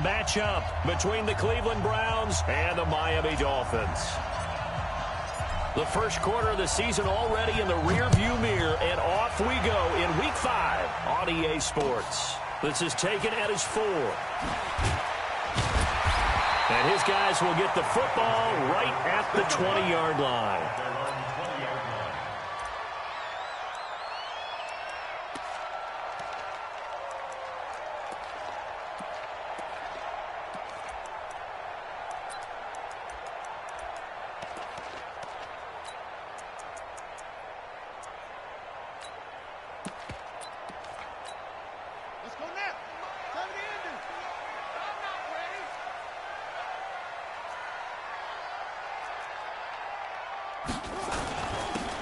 matchup between the Cleveland Browns and the Miami Dolphins. The first quarter of the season already in the rearview mirror, and off we go in Week 5 on EA Sports. This is taken at his 4. And his guys will get the football right at the 20-yard line.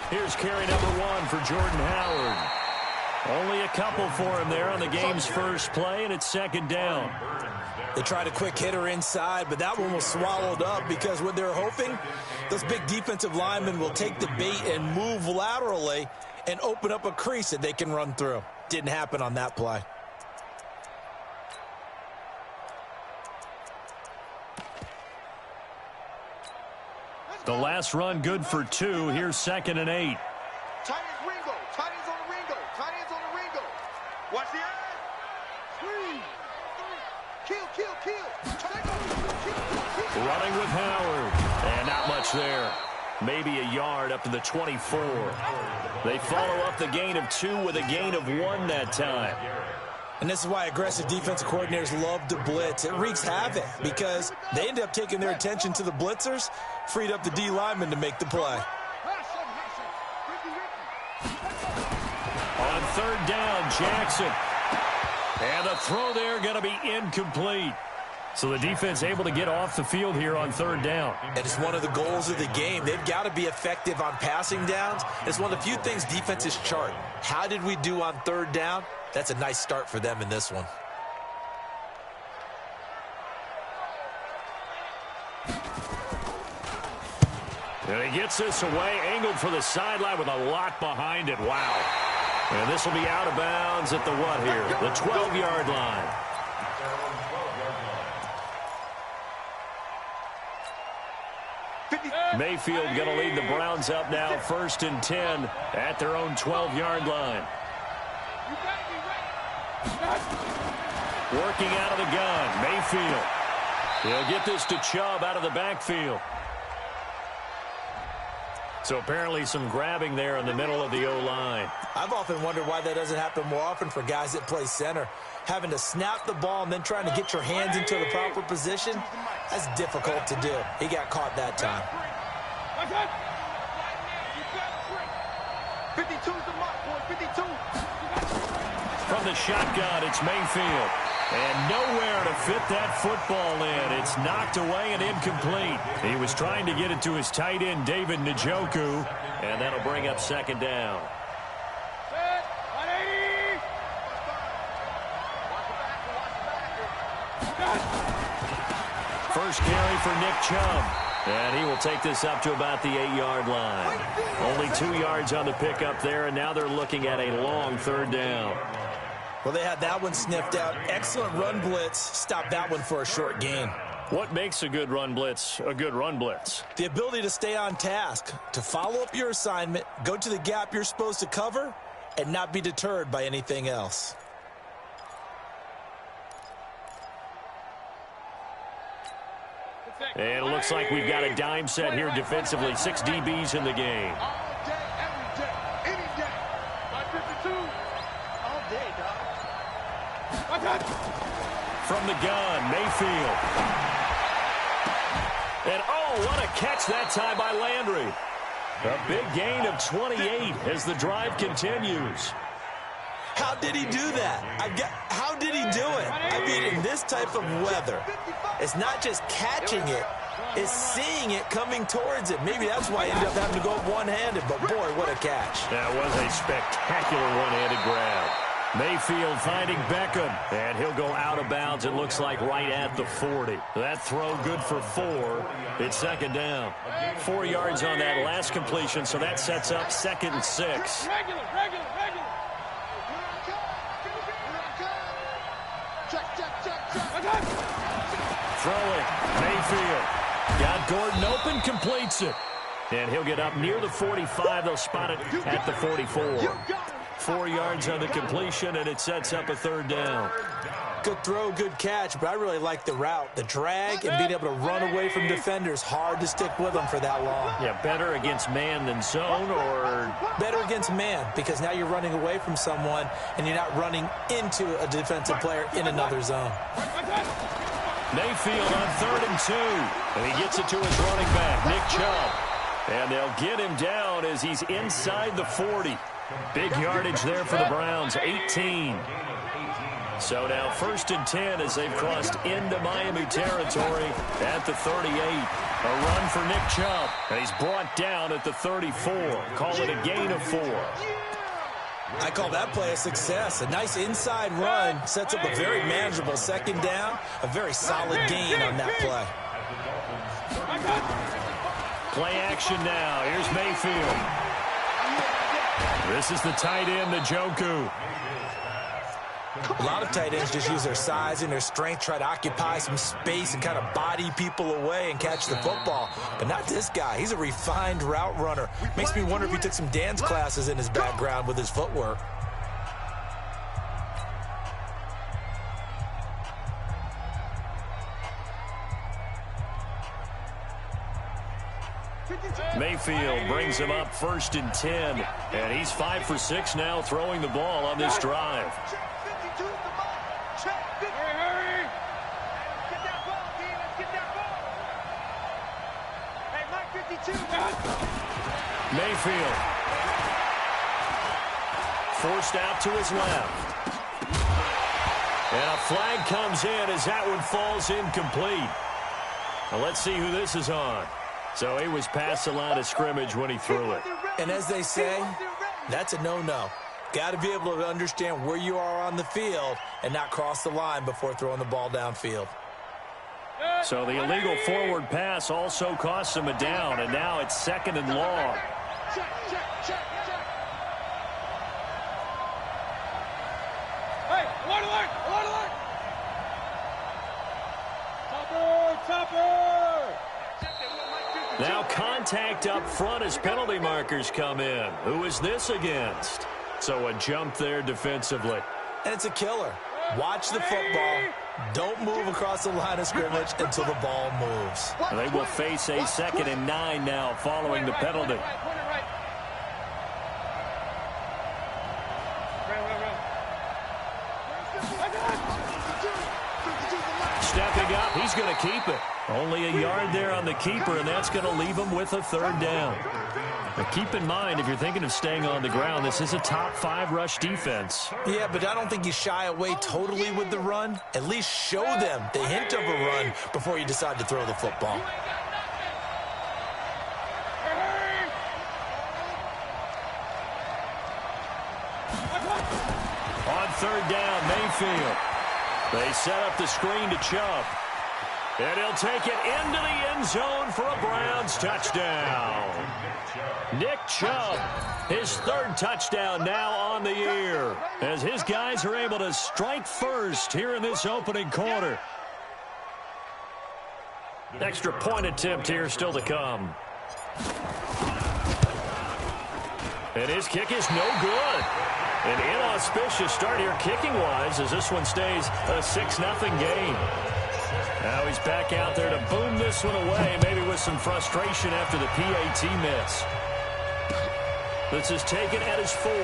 Here's carry number 1 for Jordan Howard. Only a couple for him there on the game's first play, and it's second down. They tried a quick hitter inside, but that one was swallowed up because what they're hoping, those big defensive linemen will take the bait and move laterally and open up a crease that they can run through. Didn't happen on that play. The last run good for 2. Here's 2nd and 8. Tight ends Ringo. Tight ends on the Ringo. Tight ends on the Ringo. Watch the eye. 3. Kill. Running with Howard. And not much there. Maybe a yard up to the 24. They follow up the gain of 2 with a gain of 1 that time. And this is why aggressive defensive coordinators love to blitz. It wreaks havoc because they end up taking their attention to the blitzers, freed up the D lineman to make the play. On 3rd down, Jackson. And the throw there going to be incomplete. So the defense able to get off the field here on 3rd down. And it's one of the goals of the game. They've got to be effective on passing downs. It's one of the few things defenses chart. How did we do on 3rd down? That's a nice start for them in this one. And he gets this away, angled for the sideline with a lot behind it. Wow. And this will be out of bounds at the what here? The 12-yard line. Mayfield going to lead the Browns up now, 1st and 10 at their own 12-yard line. Working out of the gun, Mayfield. He'll get this to Chubb out of the backfield. So apparently some grabbing there in the middle of the O-line. I've often wondered why that doesn't happen more often for guys that play center. Having to snap the ball and then trying to get your hands into the proper position, that's difficult to do. He got caught that time. 52's the mark, boy. 52. From the shotgun, it's Mayfield. And nowhere to fit that football in. It's knocked away and incomplete. He was trying to get it to his tight end, David Njoku. And that'll bring up 2nd down. First carry for Nick Chubb. And he will take this up to about the 8-yard line. Only 2 yards on the pickup there, and now they're looking at a long 3rd down. Well, they had that one sniffed out. Excellent run blitz. Stopped that one for a short gain. What makes a good run blitz a good run blitz? The ability to stay on task, to follow up your assignment, go to the gap you're supposed to cover, and not be deterred by anything else. And it looks like we've got a dime set here defensively. 6 DBs in the game. All day, every day, any day. My 52. All day, dog. From the gun, Mayfield. And oh, what a catch that time by Landry. A big gain of 28 as the drive continues. How did he do that? How did he do it? I mean, in this type of weather, it's not just catching it, it's seeing it coming towards it. Maybe that's why he ended up having to go one-handed, but boy, what a catch. That was a spectacular one-handed grab. Mayfield finding Beckham, and he'll go out of bounds, it looks like, right at the 40. That throw good for 4. It's 2nd down. 4 yards on that last completion, so that sets up 2nd and 6. Regular. Check. throwing. Mayfield got Gordon open, completes it. And he'll get up near the 45. They'll spot it at the 44. 4 yards on the completion, and it sets up a third down. Good throw, good catch, but I really like the route. The drag and being able to run away from defenders, hard to stick with them for that long. Yeah, better against man than zone, or? Better against man, because now you're running away from someone, and you're not running into a defensive player in another zone. Mayfield on 3rd and 2. And he gets it to his running back, Nick Chubb. And they'll get him down as he's inside the 40. Big yardage there for the Browns, 18. So now 1st and 10 as they've crossed into Miami territory at the 38. A run for Nick Chubb. And he's brought down at the 34. Call it a gain of 4. I call that play a success. A nice inside run sets up a very manageable 2nd down. A very solid gain on that play. Play action now. Here's Mayfield. This is the tight end, Njoku. A lot of tight ends just use their size and their strength, try to occupy some space and kind of body people away and catch the football. But not this guy. He's a refined route runner. Makes me wonder if he took some dance classes in his background with his footwork. Mayfield brings him up 1st and 10. And he's 5 for 6 now throwing the ball on this drive. Hurry! Get that ball, team. Let's get that ball. Hey, Mike 52. Mayfield. Forced out to his left. And a flag comes in as that one falls incomplete. Now let's see who this is on. So he was past the line of scrimmage when he threw it. And as they say, that's a no-no. Got to be able to understand where you are on the field and not cross the line before throwing the ball downfield. So the illegal forward pass also costs him a down, and now it's 2nd and long. Check. Hey, alert! Topper! Now contact up front as penalty markers come in. Who is this against? So a jump there defensively. And it's a killer. Watch the football. Don't move across the line of scrimmage until the ball moves. And they will face a 2nd and 9 now following the penalty. Stepping up, he's going to keep it. Only a yard there on the keeper, and that's going to leave him with a 3rd down. But keep in mind, if you're thinking of staying on the ground, this is a top 5 rush defense. Yeah, but I don't think you shy away totally with the run. At least show them the hint of a run before you decide to throw the football. On 3rd down, Mayfield. They set up the screen to Chubb. And he'll take it into the end zone for a Browns touchdown. Nick Chubb, his 3rd touchdown now on the year, as his guys are able to strike first here in this opening quarter. Extra point attempt here still to come. And his kick is no good. An inauspicious start here kicking-wise as this one stays a 6-0 game. Now he's back out there to boom this one away, maybe with some frustration after the PAT miss. This is taken at his 4. And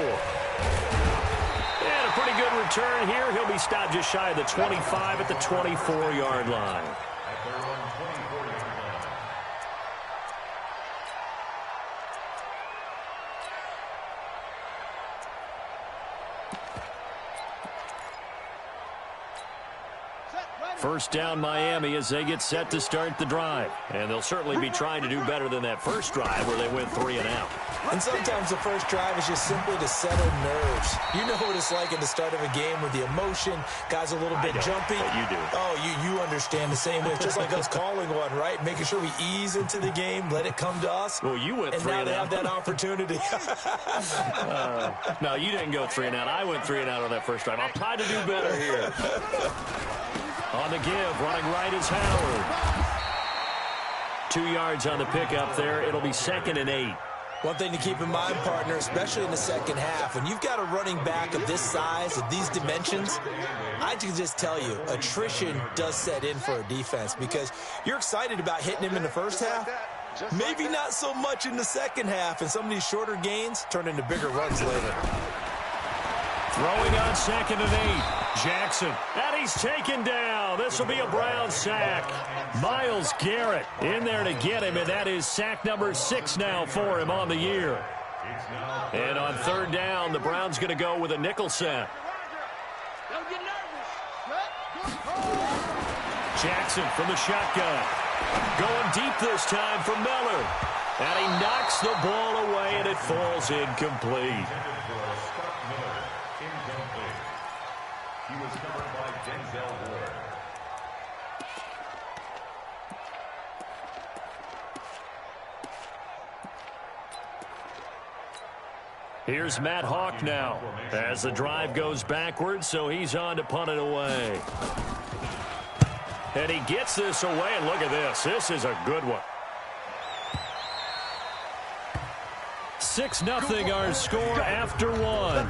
a pretty good return here. He'll be stopped just shy of the 25 at the 24-yard line. First down Miami as they get set to start the drive. And they'll certainly be trying to do better than that first drive where they went 3 and out. And sometimes the first drive is just simply to settle nerves. You know what it's like at the start of a game with the emotion. Guys a little bit jumpy. You do. Oh, you understand the same way. It's just like us calling one, right? Making sure we ease into the game, let it come to us. Well, you went 3 and out. And now they have that opportunity. No, you didn't go 3 and out. I went 3 and out on that first drive. I'll try to do better here. On the give, running right is Howard. 2 yards on the pickup there. It'll be 2nd and 8. One thing to keep in mind, partner, especially in the second half, when you've got a running back of this size, of these dimensions, I can just tell you, attrition does set in for a defense because you're excited about hitting him in the first half. Maybe not so much in the second half, and some of these shorter gains turn into bigger runs later. Throwing on 2nd and 8. Jackson. And he's taken down. This will be a Brown sack. Myles Garrett in there to get him, and that is sack number 6 now for him on the year. And on 3rd down, the Browns going to go with a nickel set. Jackson from the shotgun. Going deep this time for Miller. And he knocks the ball away, and it falls incomplete. He was covered by Denzel Ward. Here's Matt Hawk now as the drive goes backwards, so he's on to punt it away. And he gets this away, and look at this. This is a good one. 6-0 our score after 1.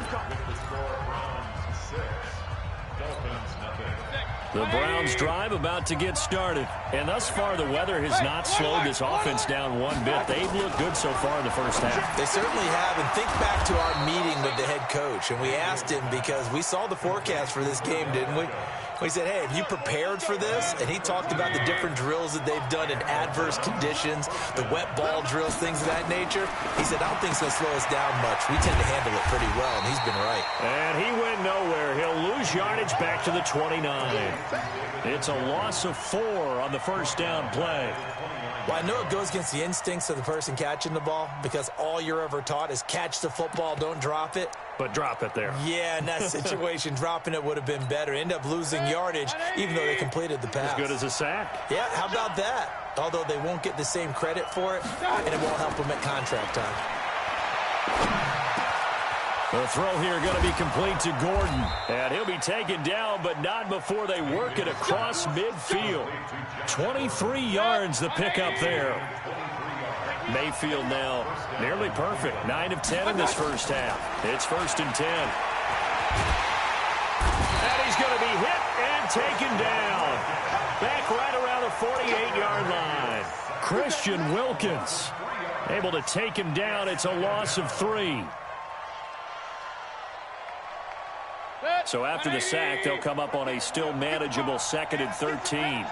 The Browns drive about to get started. And thus far, the weather has not slowed this offense down one bit. They've looked good so far in the first half. They certainly have. And think back to our meeting with the head coach. And we asked him because we saw the forecast for this game, didn't we? We said, hey, have you prepared for this? And he talked about the different drills that they've done in adverse conditions, the wet ball drills, things of that nature. He said, I don't think it's going to slow us down much. We tend to handle it pretty well, and he's been right. And he went nowhere. He'll lose yardage back to the 29. It's a loss of 4 on the first down play. Well, I know it goes against the instincts of the person catching the ball because all you're ever taught is catch the football, don't drop it. But drop it there. Yeah, in that situation, dropping it would have been better. End up losing yardage, even though they completed the pass. As good as a sack. Yeah, how about that? Although they won't get the same credit for it, and it won't help them at contract time. The throw here going to be complete to Gordon. And he'll be taken down, but not before they work it across midfield. 23 yards the pickup there. Mayfield now nearly perfect. 9 of 10 in this first half. It's 1st and 10. And he's going to be hit and taken down. Back right around the 48-yard line. Christian Wilkins able to take him down. It's a loss of 3. So after the sack, they'll come up on a still manageable 2nd and 13.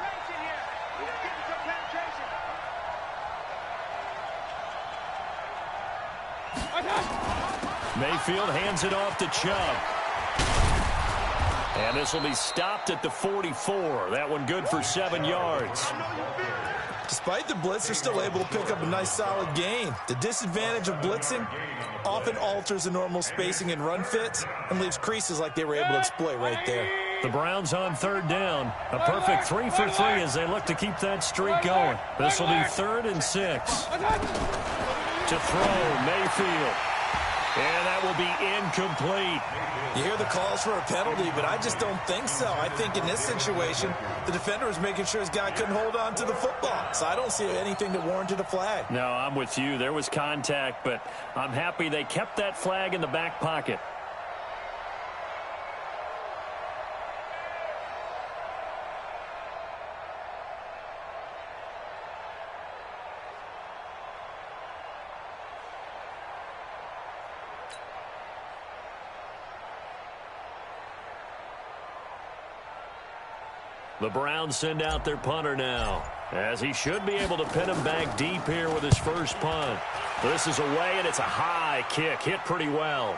Mayfield hands it off to Chubb. And this will be stopped at the 44. That one good for 7 yards. Despite the blitz, they're still able to pick up a nice solid gain. The disadvantage of blitzing often alters the normal spacing and run fits and leaves creases like they were able to exploit right there. The Browns on 3rd down. A perfect 3 for 3 as they look to keep that streak going. This will be 3rd and 6. To throw, Mayfield. And that will be incomplete. You hear the calls for a penalty, but I just don't think so. I think in this situation, the defender was making sure his guy couldn't hold on to the football. So I don't see anything that warranted a flag. No, I'm with you. There was contact, but I'm happy they kept that flag in the back pocket. The Browns send out their punter now, as he should be able to pin him back deep here with his first punt. This is away, and it's a high kick, hit pretty well.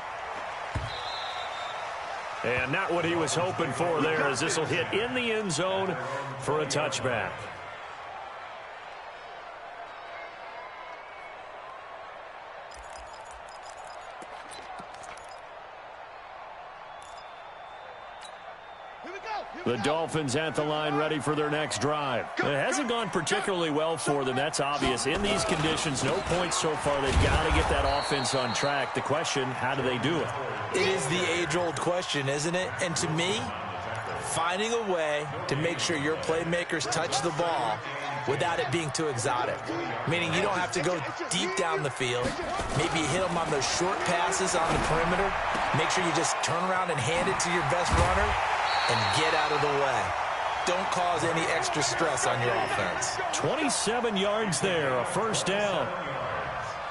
And not what he was hoping for there, as this will hit in the end zone for a touchback. The Dolphins at the line ready for their next drive. It hasn't gone particularly well for them. That's obvious. In these conditions, no points so far. They've got to get that offense on track. The question, how do they do it? It is the age-old question, isn't it? And to me, finding a way to make sure your playmakers touch the ball without it being too exotic. Meaning you don't have to go deep down the field. Maybe you hit them on those short passes on the perimeter. Make sure you just turn around and hand it to your best runner and get out of the way. Don't cause any extra stress on your offense. 27 yards there, a first down.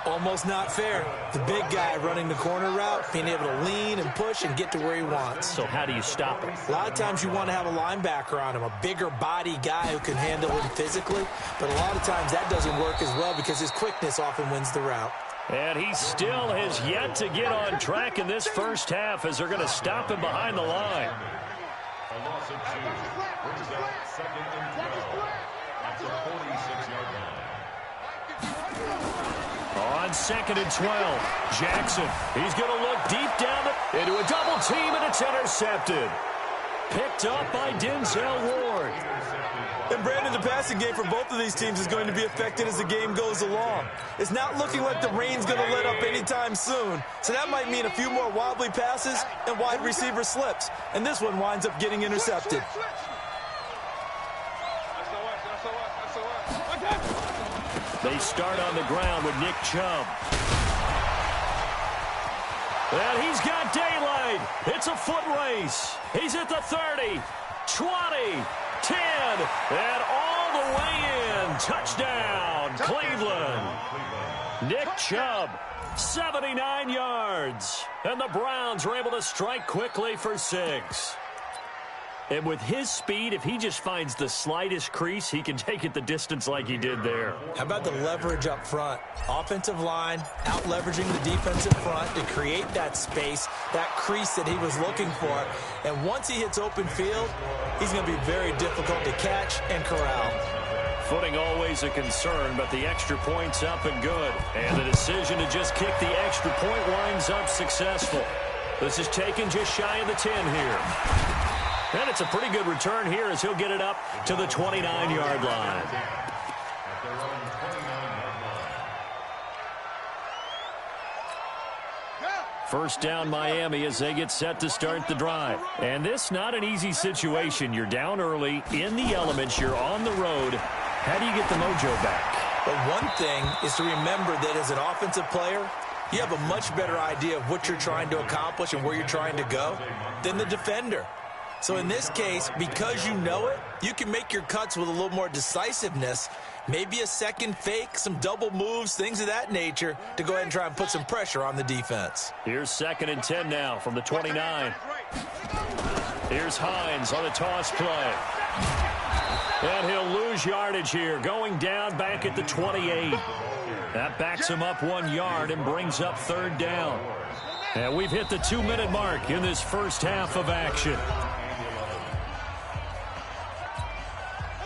Almost not fair. The big guy running the corner route, being able to lean and push and get to where he wants. So how do you stop him? A lot of times you want to have a linebacker on him, a bigger body guy who can handle him physically. But a lot of times that doesn't work as well because his quickness often wins the route. And he still has yet to get on track in this first half as they're going to stop him behind the line. A loss of 2 brings up 2nd and 12 at the 46-yard line. On 2nd and 12, Jackson. He's going to look deep down into a double team, and it's intercepted. Picked up by Denzel Ward. And Brandon, the passing game for both of these teams is going to be affected as the game goes along. It's not looking like the rain's going to let up anytime soon. So that might mean a few more wobbly passes and wide receiver slips. And this one winds up getting intercepted. They start on the ground with Nick Chubb. And he's got daylight. It's a foot race. He's at the 30, 20, 10, and all the way in. Touchdown, Cleveland. Nick Chubb, 79 yards. And the Browns are able to strike quickly for 6. And with his speed, if he just finds the slightest crease, he can take it the distance like he did there. How about the leverage up front? Offensive line out-leveraging the defensive front to create that space, that crease that he was looking for. And once he hits open field, he's going to be very difficult to catch and corral. Footing always a concern, but the extra point's up and good. And the decision to just kick the extra point winds up successful. This is taken just shy of the 10 here. And it's a pretty good return here as he'll get it up to the 29-yard line. First down Miami as they get set to start the drive. And this not an easy situation. You're down early, in the elements, you're on the road. How do you get the mojo back? Well, one thing is to remember that as an offensive player, you have a much better idea of what you're trying to accomplish and where you're trying to go than the defender. So in this case, because you know it, you can make your cuts with a little more decisiveness, maybe a second fake, some double moves, things of that nature, to go ahead and try and put some pressure on the defense. Here's 2nd and 10 now from the 29. Here's Hines on the toss play. And he'll lose yardage here, going down back at the 28. That backs him up 1 yard and brings up 3rd down. And we've hit the 2-minute mark in this first half of action.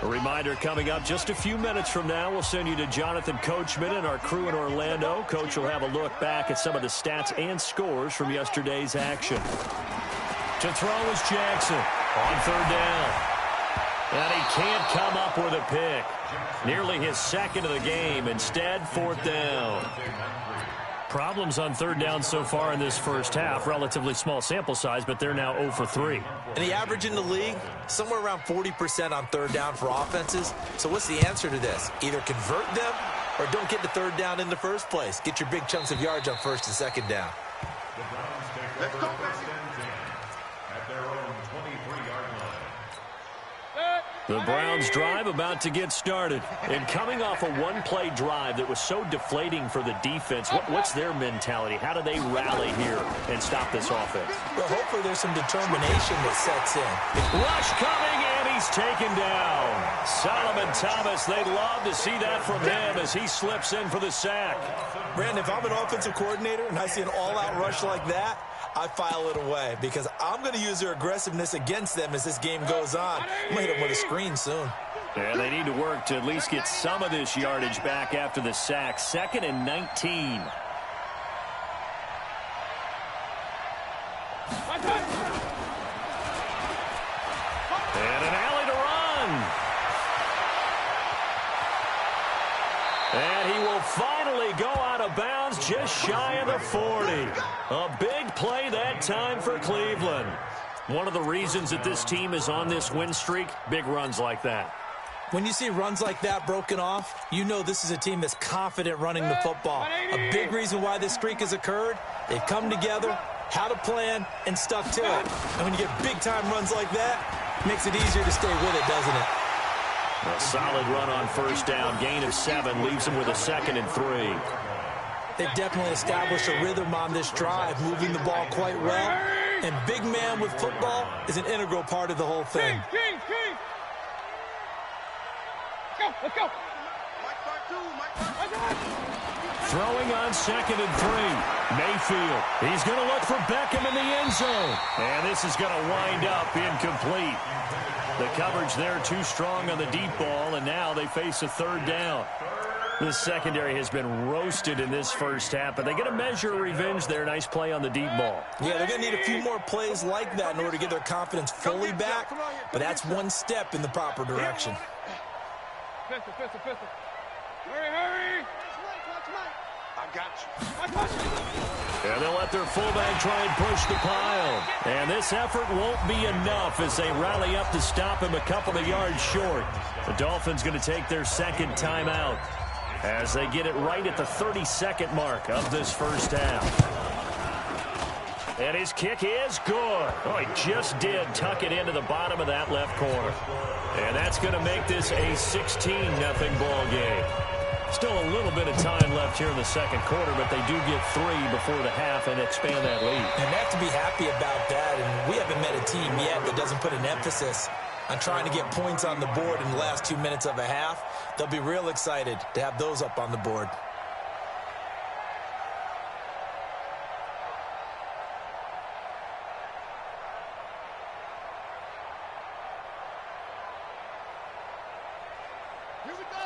A reminder coming up just a few minutes from now, we'll send you to Jonathan Coachman and our crew in Orlando. Coach will have a look back at some of the stats and scores from yesterday's action. To throw is Jackson on 3rd down. And he can't come up with a pick. Nearly his 2nd of the game. Instead, 4th down. Problems on 3rd down so far in this first half. Relatively small sample size, but they're now 0 for 3. And the average in the league, somewhere around 40% on 3rd down for offenses. So what's the answer to this? Either convert them or don't get the 3rd down in the first place. Get your big chunks of yards on 1st and 2nd down. The Browns take over first and 10 at their own 23-yard line. The Browns drive about to get started. And coming off a one-play drive that was so deflating for the defense, what's their mentality? How do they rally here and stop this offense? Well, hopefully there's some determination that sets in. Rush coming, and he's taken down. Solomon Thomas, they'd love to see that from him as he slips in for the sack. Brandon, if I'm an offensive coordinator and I see an all-out rush like that, I file it away because I'm going to use their aggressiveness against them as this game goes on. I'm going to hit them with a screen soon. Yeah, they need to work to at least get some of this yardage back after the sack. 2nd and 19. And an alley to run. And he will finally go out of bounds just shy of the 40. A big play that time for Cleveland. One of the reasons that this team is on this win streak, big runs like that. When you see runs like that broken off, you know this is a team that's confident running the football. A big reason why this streak has occurred, they've come together, had a plan, and stuck to it. And when you get big-time runs like that, it makes it easier to stay with it, doesn't it? A solid run on first down. Gain of 7 leaves them with a 2nd and 3. They've definitely established a rhythm on this drive, moving the ball quite well. And big man with football is an integral part of the whole thing. Let's go. Throwing on 2nd and 3. Mayfield. He's going to look for Beckham in the end zone. And this is going to wind up incomplete. The coverage there too strong on the deep ball, and now they face a 3rd down. This secondary has been roasted in this first half, but they get a measure of revenge there. Nice play on the deep ball. Yeah, they're going to need a few more plays like that in order to get their confidence fully back, but that's one step in the proper direction. Pistol. Hurry. I got you. And they'll let their fullback try and push the pile. And this effort won't be enough as they rally up to stop him a couple of yards short. The Dolphins going to take their 2nd timeout as they get it right at the 30-second mark of this first half. And his kick is good. Oh, he just did tuck it into the bottom of that left corner. And that's going to make this a 16-0 ball game. Still a little bit of time left here in the second quarter, but they do get 3 before the half and expand that lead. And they have to be happy about that, and we haven't met a team yet that doesn't put an emphasis on trying to get points on the board in the last 2 minutes of a half. They'll be real excited to have those up on the board.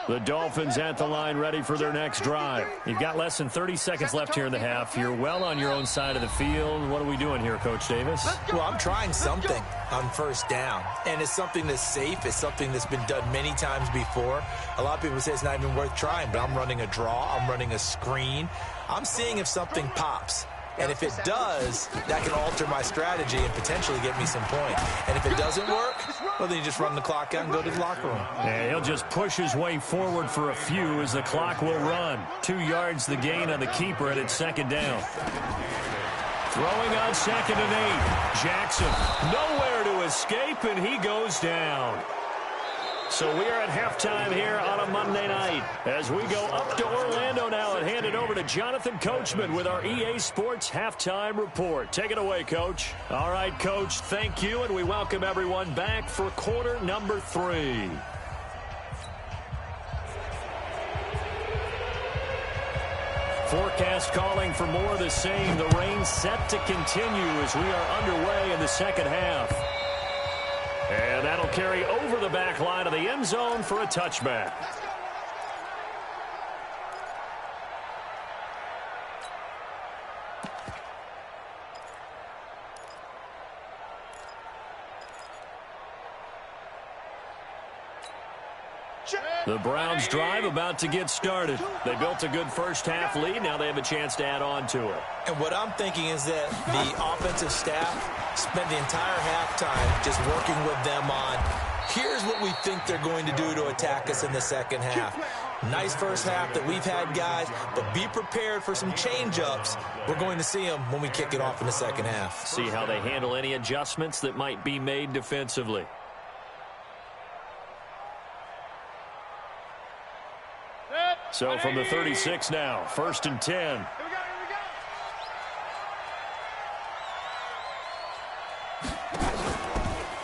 The Dolphins at the line ready for their next drive. You've got less than 30 seconds left here in the half. You're well on your own side of the field. What are we doing here, Coach Davis? Well, I'm trying something on first down, and it's something that's safe. It's something that's been done many times before. A lot of people say it's not even worth trying, but I'm running a draw. I'm running a screen. I'm seeing if something pops. And if it does, that can alter my strategy and potentially get me some points. And if it doesn't work, well, then you just run the clock out and go to the locker room. And he'll just push his way forward for a few as the clock will run. 2 yards the gain on the keeper at its 2nd down. Throwing on 2nd and 8. Jackson nowhere to escape, and he goes down. So we are at halftime here on a Monday night as we go up to Orlando now and hand it over to Jonathan Coachman with our EA Sports Halftime Report. Take it away, Coach. All right, Coach, thank you, and we welcome everyone back for quarter number 3. Forecast calling for more of the same. The rain set to continue as we are underway in the second half. And that'll carry over the back line of the end zone for a touchback. The Browns drive about to get started. They built a good first half lead. Now they have a chance to add on to it. And what I'm thinking is that the offensive staff spent the entire halftime just working with them on, here's what we think they're going to do to attack us in the second half. Nice first half that we've had, guys, but be prepared for some change-ups. We're going to see them when we kick it off in the second half. See how they handle any adjustments that might be made defensively. So from the 36 now, 1st and 10.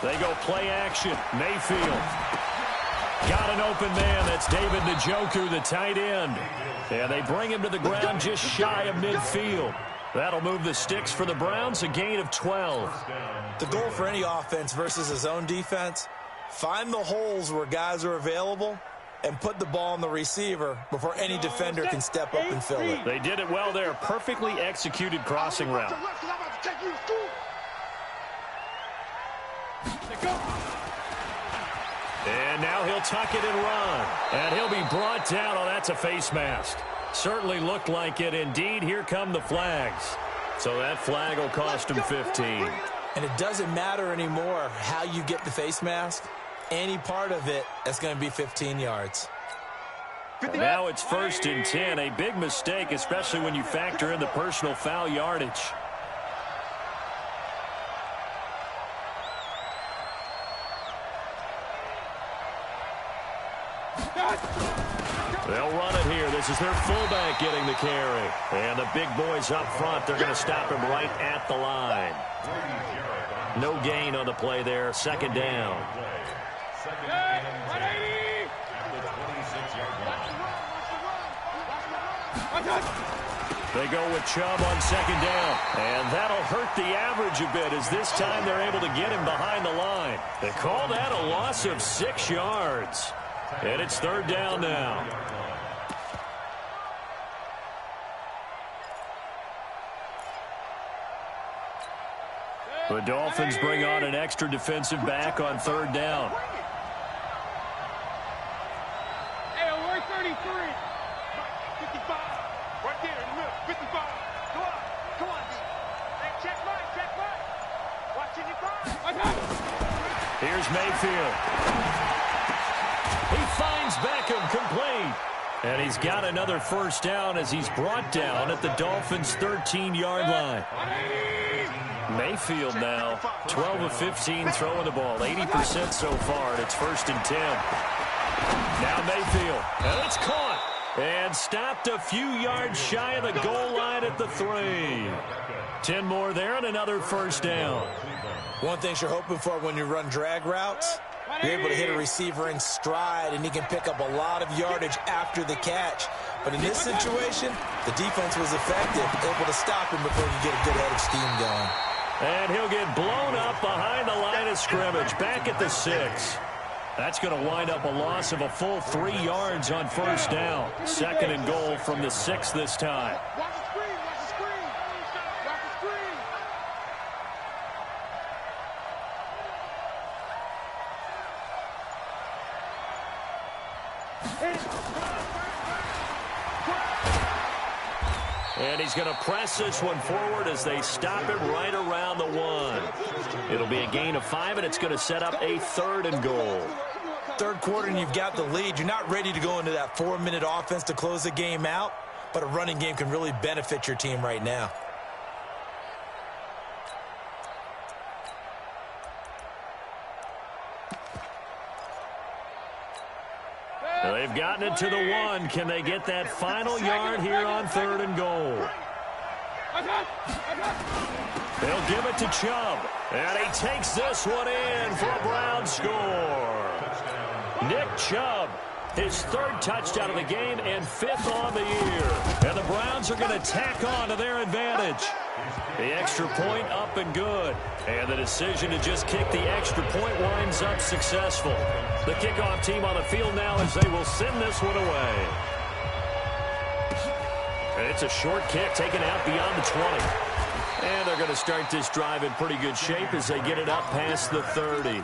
They go play action. Mayfield. Got an open man. That's David Njoku, the tight end. And they bring him to the ground just shy of midfield. That'll move the sticks for the Browns, a gain of 12. The goal for any offense versus a zone defense, find the holes where guys are available and put the ball on the receiver before any defender can step up and fill it. They did it well there. Perfectly executed crossing route. And now he'll tuck it and run. And he'll be brought down. Oh, that's a face mask. Certainly looked like it. Indeed, here come the flags. So that flag will cost him 15. And it doesn't matter anymore how you get the face mask. Any part of it, that's going to be 15 yards. Now it's 1st and 10. A big mistake, especially when you factor in the personal foul yardage. They'll run it here. This is their fullback getting the carry. And the big boys up front, they're going to stop him right at the line. No gain on the play there. 2nd down. They go with Chubb on 2nd down. And that'll hurt the average a bit as this time they're able to get him behind the line. They call that a loss of 6 yards. And it's 3rd down now. The Dolphins bring on an extra defensive back on 3rd down. Hey, we're 33. 55. Right there in the middle. 55. Go on. Come on, D. Hey, check right. Check right. Watching your five. Here's Mayfield. He finds Beckham complete. And he's got another 1st down as he's brought down at the Dolphins' 13-yard line. Mayfield now, 12 of 15 throwing the ball, 80% so far, and it's 1st and 10. Now Mayfield, and it's caught, and stopped a few yards shy of the goal line at the 3. 10 more there, and another 1st down. One thing you're hoping for when you run drag routes, you're able to hit a receiver in stride, and he can pick up a lot of yardage after the catch. But in this situation, the defense was effective, able to stop him before you get a good head of steam going. And he'll get blown up behind the line of scrimmage, back at the 6. That's going to wind up a loss of a full 3 yards on 1st down. 2nd and goal from the 6 this time. Watch the screen. Watch the screen. Watch the screen. And he's going to press this one forward as they stop him right around the 1. It'll be a gain of 5, and it's going to set up a 3rd and goal. 3rd quarter, and you've got the lead. You're not ready to go into that 4-minute offense to close the game out, but a running game can really benefit your team right now. They've gotten it to the 1. Can they get that final yard here on 3rd and goal? They'll give it to Chubb. And he takes this one in for a Brown score. Nick Chubb, his 3rd touchdown of the game and 5th on the year. And the Browns are going to tack on to their advantage. The extra point up and good. And the decision to just kick the extra point winds up successful. The kickoff team on the field now as they will send this one away. And it's a short kick taken out beyond the 20. And they're going to start this drive in pretty good shape as they get it up past the 30.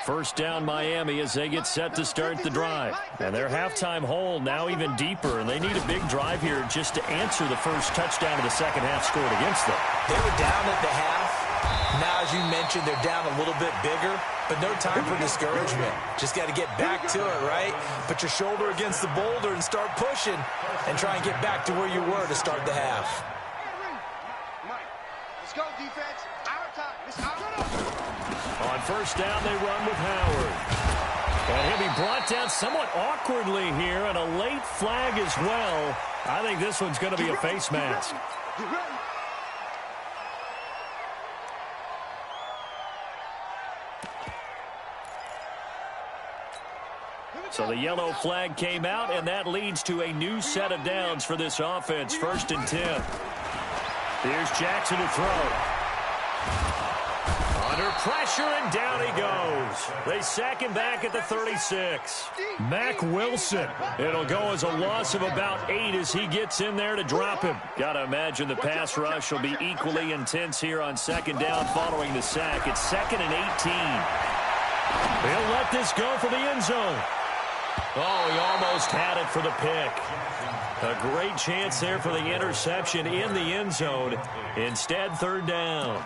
First down Miami as they get set to start the drive. And their halftime hole now even deeper, and they need a big drive here just to answer the first touchdown of the second half scored against them. They were down at the half. Now, as you mentioned, they're down a little bit bigger, but no time for discouragement. Just got to get back to it, right? Put your shoulder against the boulder and start pushing and try and get back to where you were to start the half. Mike, let's go, defense. Our time. It's our time. On first down, they run with Howard. And he'll be brought down somewhat awkwardly here, and a late flag as well. I think this one's going to be a face mask. So the yellow flag came out, and that leads to a new set of downs for this offense. 1st and 10. Here's Jackson to throw. Under pressure, and down he goes. They sack him back at the 36. Mack Wilson. It'll go as a loss of about 8 as he gets in there to drop him. Got to imagine the pass rush will be equally intense here on second down following the sack. It's 2nd and 18. He'll let this go for the end zone. Oh, he almost had it for the pick. A great chance there for the interception in the end zone. Instead, 3rd down.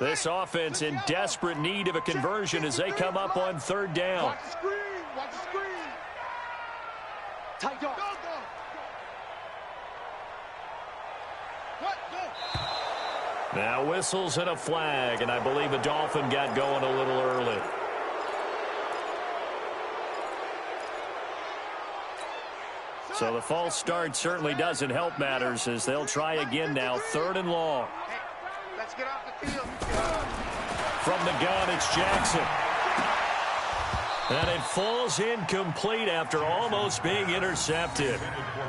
This offense in desperate need of a conversion as they come up on 3rd down. Watch the screen. Watch the screen. Tight dog. Go. Now whistles and a flag, and I believe a Dolphin got going a little early. So the false start certainly doesn't help matters as they'll try again now, 3rd and long. Let's get off the field. From the gun, it's Jackson. And it falls incomplete after almost being intercepted.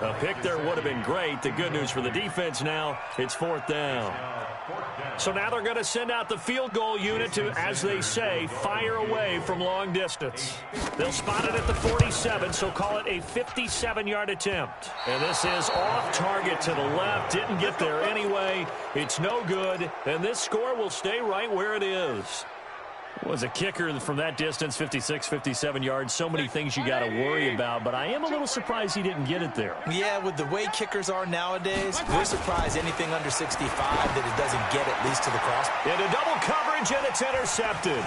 A pick there would have been great. The good news for the defense now, it's 4th down. So now they're going to send out the field goal unit to, as they say, fire away from long distance. They'll spot it at the 47, so call it a 57-yard attempt. And this is off target to the left. Didn't get there anyway. It's no good, and this score will stay right where it is. Was a kicker from that distance, 56, 57 yards. So many things you got to worry about, but I am a little surprised he didn't get it there. Yeah, with the way kickers are nowadays, we're surprised anything under 65 that it doesn't get at least to the cross. Into double coverage, and it's intercepted.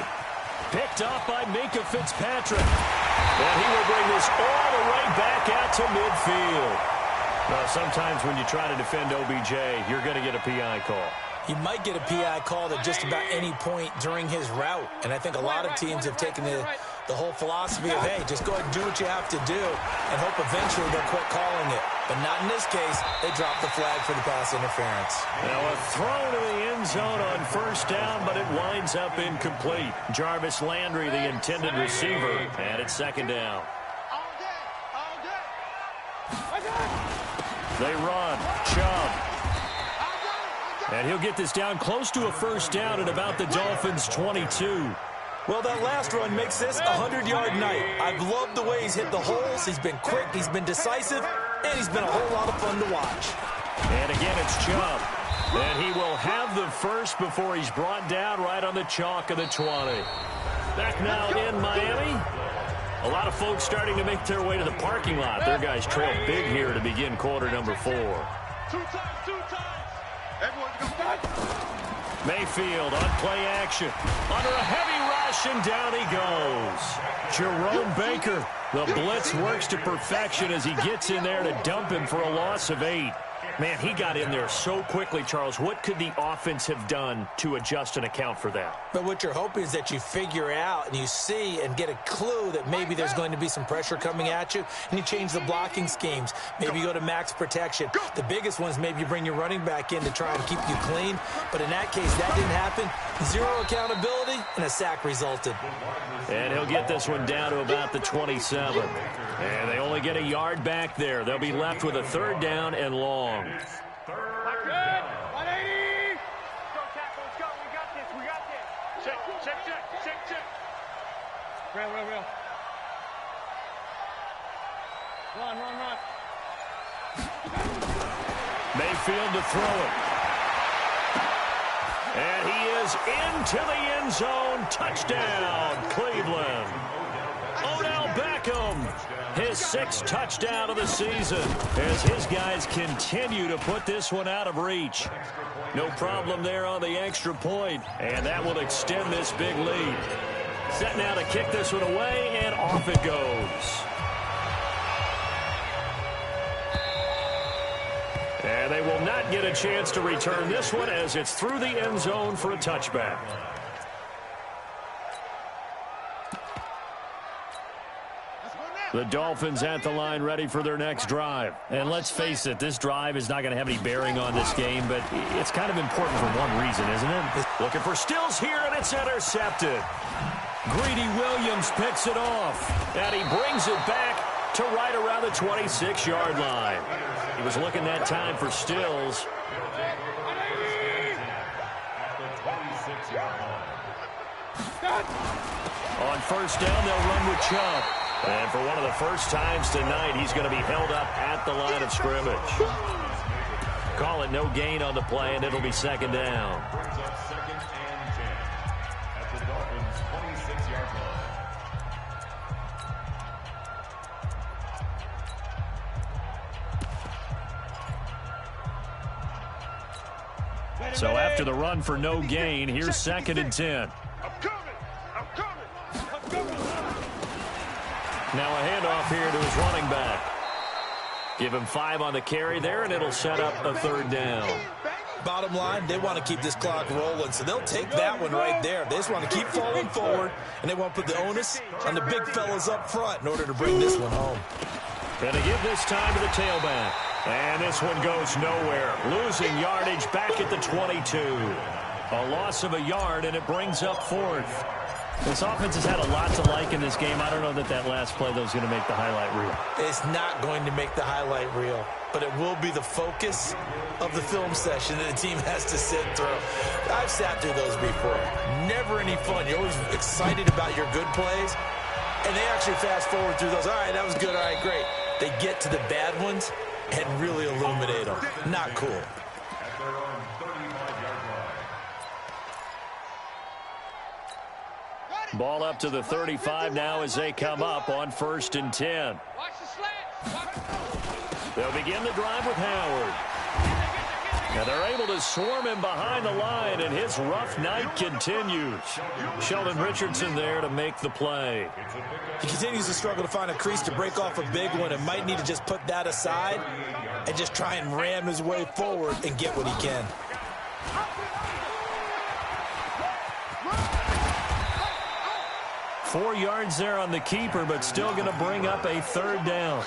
Picked off by Minkah Fitzpatrick. And he will bring this all the way back out to midfield. Well, sometimes when you try to defend OBJ, you're going to get a PI call. He might get a PI called at just about any point during his route. And I think a lot of teams have taken the whole philosophy of, hey, just go ahead and do what you have to do and hope eventually they'll quit calling it. But not in this case. They dropped the flag for the pass interference. Now a throw to the end zone on 1st down, but it winds up incomplete. Jarvis Landry, the intended receiver, and it's 2nd down. All day. They run. Chubb. And he'll get this down close to a 1st down at about the Dolphins' 22. Well, that last run makes this a 100-yard night. I've loved the way he's hit the holes. He's been quick, he's been decisive, and he's been a whole lot of fun to watch. And again, it's Chubb. And he will have the first before he's brought down right on the chalk of the 20. Back now in Miami. A lot of folks starting to make their way to the parking lot. Their guys trail big here to begin quarter number 4. Two times. Everyone's going to Mayfield on play action. Under a heavy rush, and down he goes. Jerome Baker. The blitz works to perfection as he gets in there to dump him for a loss of 8. Man, he got in there so quickly, Charles. What could the offense have done to adjust and account for that? But what you're hoping is that you figure out and you see and get a clue that maybe there's going to be some pressure coming at you, and you change the blocking schemes. Maybe you go to max protection. The biggest one is maybe you bring your running back in to try and keep you clean. But in that case, that didn't happen. 0 accountability, and a sack resulted. And he'll get this one down to about the 27. And they only get a yard back there. They'll be left with a 3rd down and long. 180. Go, tackle. Let's go. We got this. Check. Real. Run. Mayfield to throw it. And he is into the end zone. Touchdown, Cleveland. Odell Beckham, his 6th touchdown of the season as his guys continue to put this one out of reach. No problem there on the extra point, and that will extend this big lead. Set now to kick this one away, and off it goes. And they will not get a chance to return this one as it's through the end zone for a touchback. The Dolphins at the line ready for their next drive. And let's face it, this drive is not going to have any bearing on this game, but it's kind of important for one reason, isn't it? Looking for Stills here, and it's intercepted. Greedy Williams picks it off, and he brings it back to right around the 26-yard line. He was looking that time for Stills. 26-yard line. On first down, they'll run with Chubb. And for one of the first times tonight, he's going to be held up at the line of scrimmage. Call it no gain on the play, and it'll be second down. Brings up 2nd and 10 at the Dolphins' 26-yard line. So after the run for no gain, here's 2nd and 10. Now a handoff here to his running back. Give him 5 on the carry there, and it'll set up a 3rd down. Bottom line, they want to keep this clock rolling, so they'll take that one right there. They just want to keep falling forward, and they want to put the onus on the big fellas up front in order to bring this one home. And they give this time to the tailback. And this one goes nowhere. Losing yardage back at the 22. A loss of a yard, and it brings up 4th. This offense has had a lot to like in this game. I don't know that last play, though, is going to make the highlight reel. It's not going to make the highlight reel, but it will be the focus of the film session that the team has to sit through. I've sat through those before. Never any fun. You're always excited about your good plays, and they actually fast forward through those. All right, that was good. All right, great. They get to the bad ones and really illuminate them. Not cool. At their own 35-yard line. Ball up to the 35 now as they come up on 1st and 10. Watch the slants. They'll begin the drive with Howard. And they're able to swarm him behind the line, and his rough night continues. Sheldon Richardson there to make the play. He continues to struggle to find a crease to break off a big one and might need to just put that aside and just try and ram his way forward and get what he can. Four yards there on the keeper, but still going to bring up a 3rd down.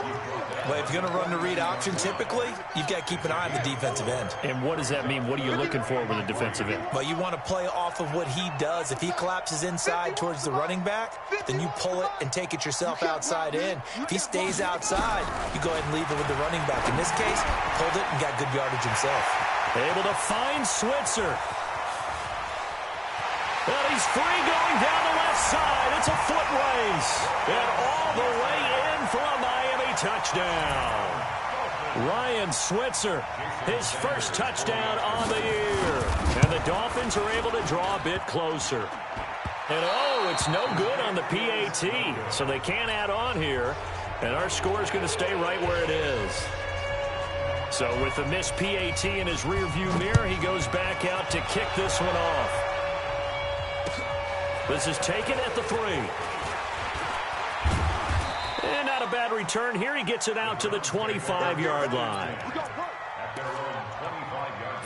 Well, if you're going to run the read option, typically, you've got to keep an eye on the defensive end. And what does that mean? What are you looking for with a defensive end? Well, you want to play off of what he does. If he collapses inside towards the running back, then you pull it and take it yourself outside in. If he stays outside, you go ahead and leave it with the running back. In this case, pulled it and got good yardage himself. Able to find Switzer. And he's free going down the left side. It's a foot race. And all the way in for a Miami touchdown. Ryan Switzer, his first touchdown on the year. And the Dolphins are able to draw a bit closer. And oh, it's no good on the PAT. So they can't add on here. And our score is going to stay right where it is. So with the missed PAT in his rearview mirror, he goes back out to kick this one off. This is taken at the 3. And not a bad return here. He gets it out to the 25-yard line. At their own 25-yard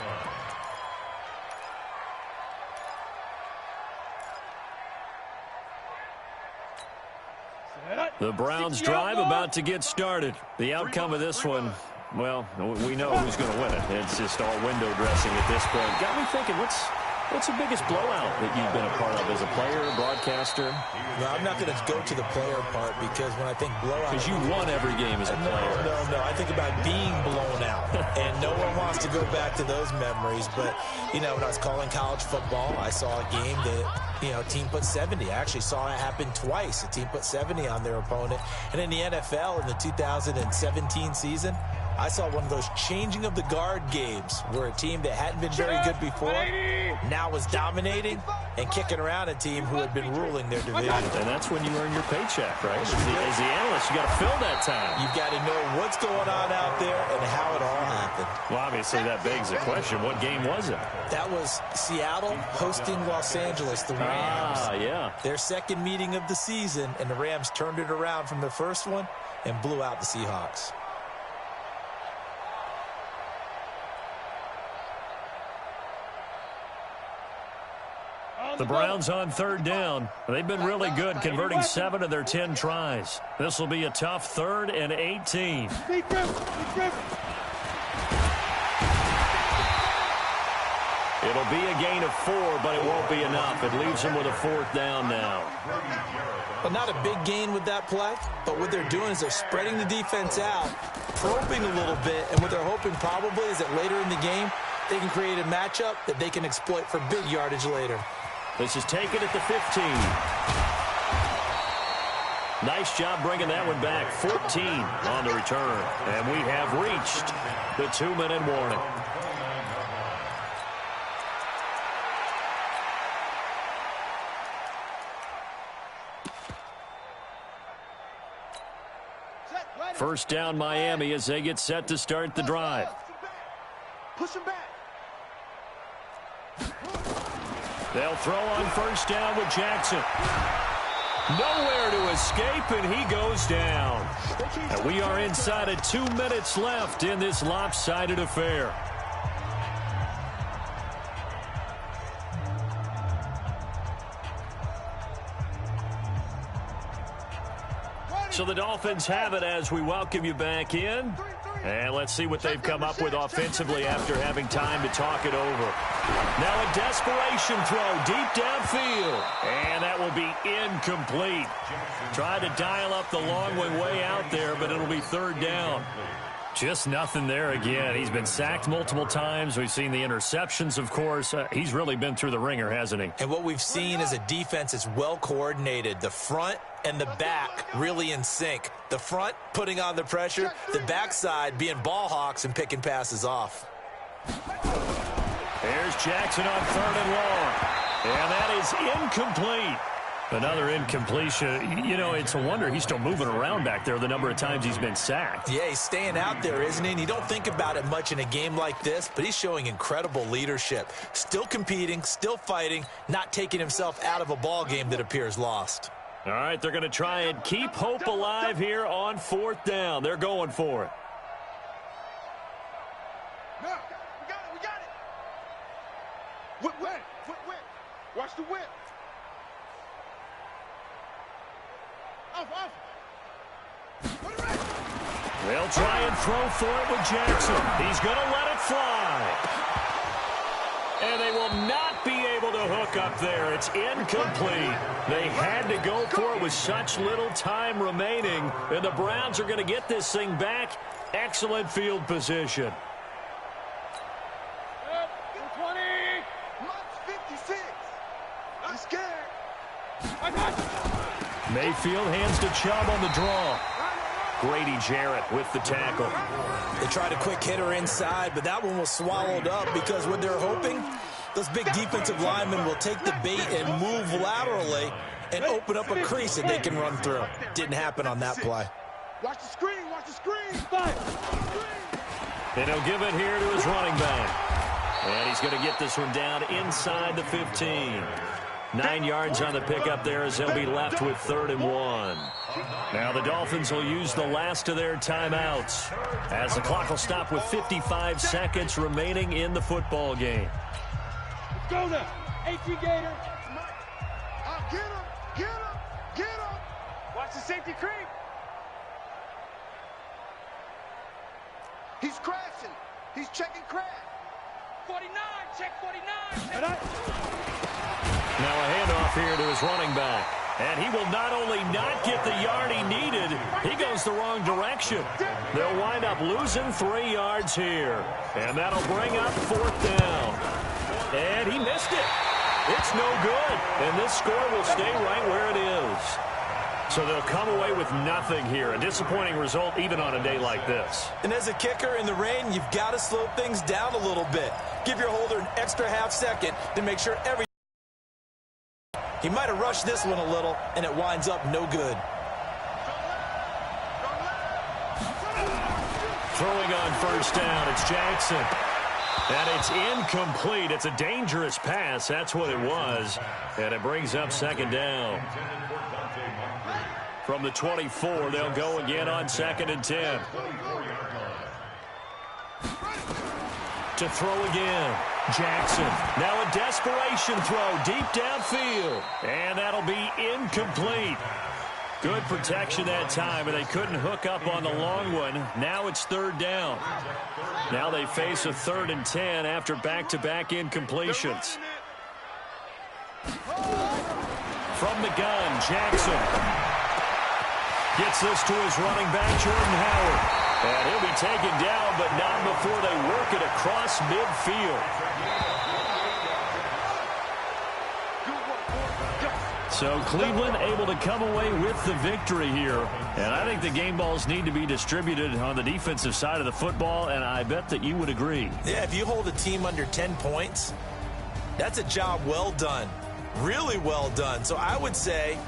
line. The Browns drive about to get started. The outcome of this one, well, we know who's going to win it. It's just all window dressing at this point. Got me thinking, what's the biggest blowout that you've been a part of as a player, broadcaster? No, I'm not going to go to the player part because when I think blowout... Because you won every game as a player. No. I think about being blown out. And no one wants to go back to those memories. But, you know, when I was calling college football, I saw a game that, you know, team put 70. I actually saw it happen twice. A team put 70 on their opponent. And in the NFL in the 2017 season, I saw one of those changing of the guard games where a team that hadn't been very good before now was dominating and kicking around a team who had been ruling their division. And that's when you earn your paycheck, right? As the analyst, you got to fill that time. You've got to know what's going on out there and how it all happened. Well, obviously that begs the question, what game was it? That was Seattle hosting Los Angeles, the Rams. Yeah. Their second meeting of the season, and the Rams turned it around from the first one and blew out the Seahawks. The Browns on 3rd down. They've been really good, converting 7 of their 10 tries. This will be a tough 3rd and 18. It'll be a gain of 4, but it won't be enough. It leaves them with a 4th down now. But not a big gain with that play, but what they're doing is they're spreading the defense out, probing a little bit, and what they're hoping probably is that later in the game, they can create a matchup that they can exploit for big yardage later. This is taken at the 15. Nice job bringing that one back. 14 on the return. And we have reached the 2-minute warning. First down Miami as they get set to start the drive. Push him back. They'll throw on first down with Jackson. Nowhere to escape, and he goes down. And we are inside of 2 minutes left in this lopsided affair. So the Dolphins have it as we welcome you back in. And let's see what they've come up with offensively after having time to talk it over. Now a desperation throw deep downfield. And that will be incomplete. Tried to dial up the long one way out there, but it'll be third down. Just nothing there again. He's been sacked multiple times. We've seen the interceptions, of course. He's really been through the ringer, hasn't he? And what we've seen is a defense that's well coordinated. The front and the back really in sync. The front putting on the pressure, the backside being ball hawks and picking passes off. There's Jackson on third and long. And that is incomplete. Another incompletion. You know, it's a wonder he's still moving around back there the number of times he's been sacked. Yeah, he's staying out there, isn't he? And you don't think about it much in a game like this, but he's showing incredible leadership. Still competing, still fighting, not taking himself out of a ball game that appears lost. All right, they're going to try and keep hope alive here on fourth down. They're going for it. No, we got it. Whip. Watch the whip. Off. They'll try and throw for it with Jackson. He's going to let it fly. And they will not be able to hook up there. It's incomplete. They had to go for it with such little time remaining. And the Browns are going to get this thing back. Excellent field position. 20. 56. I'm scared. I got you. Mayfield hands to Chubb on the draw. Grady Jarrett with the tackle. They tried a quick hitter inside, but that one was swallowed up because what they're hoping, those big defensive linemen will take the bait and move laterally and open up a crease that they can run through. Didn't happen on that play. Watch the screen. And he'll give it here to his running back. And he's going to get this one down inside the 15. 9 yards on the pickup there as they'll be left with 3rd and 1. Now the Dolphins will use the last of their timeouts as the clock will stop with 55 seconds remaining in the football game. Let's go now. AT Gator. Get him. Watch the safety creep. He's crashing. He's checking crash. 49, check 49. Now a handoff here to his running back. And he will not only not get the yard he needed, he goes the wrong direction. They'll wind up losing 3 yards here. And that'll bring up 4th down. And he missed it. It's no good. And this score will stay right where it is. So they'll come away with nothing here. A disappointing result even on a day like this. And as a kicker in the rain, you've got to slow things down a little bit. Give your holder an extra half second to make sure every. He might have rushed this one a little, and it winds up no good. Throwing on first down, it's Jackson. And it's incomplete. It's a dangerous pass. That's what it was. And it brings up 2nd down. From the 24, they'll go again on 2nd and 10. To throw again, Jackson. Now a desperation throw deep downfield. And that'll be incomplete. Good protection that time, and they couldn't hook up on the long one. Now it's 3rd down. Now they face a 3rd and 10 after back-to-back incompletions. From the gun, Jackson gets this to his running back, Jordan Howard. And he'll be taken down, but not before they work it across midfield. So Cleveland able to come away with the victory here. And I think the game balls need to be distributed on the defensive side of the football, and I bet that you would agree. Yeah, if you hold a team under 10 points, that's a job well done. Really well done. So I would say